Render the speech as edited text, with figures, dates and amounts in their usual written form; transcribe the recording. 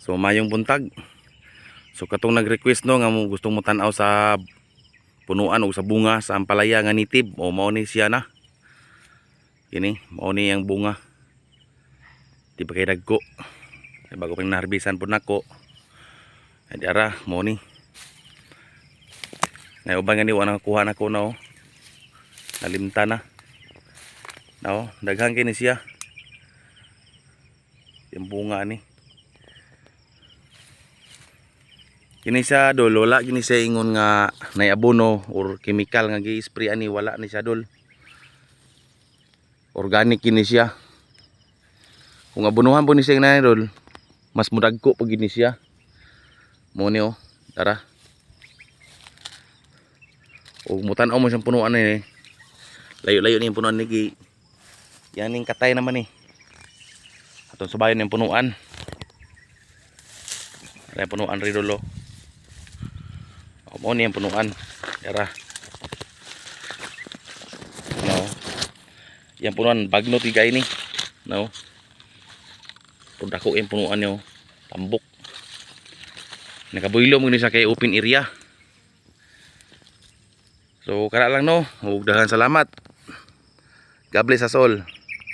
So mayong buntag. So katong nag-request no nga mo gustong mo tan-aw sa punuan o sa bunga sa ampalaya nga nitib o mao ni siya na. Kini mao ni ang bunga. Di ba kay dagko. Bago pang naharbisan pud nako. Adi ara mao ni. Nay uban nga ni wa nakuha nako na nalimta na. No, daghang kini siya. Yung bunga ni. Kini siya dol, wala kini siya ingon nga nay abono or chemical nga gi-spray ani, wala ni siya dol. Organic kini siya. Kung abonuhan po ni siya na dol, mas mudagko pag gini siya. Mo ni tara. O mutan-aw mo siyang punuan ni. Layo-layo ni yung punuan ni gi. Yan ning katay naman ni. Atong subayon yung punuan. Ay punuan ri dolo. Mo ni yung punuan. Tara. No. Yang punuan bagno tigay ni. No. Pud ako yung punuan niyo. Tambok. Nakabuylo mo ni sa kay open area. So kara lang no. Ug daghang salamat. God bless us all.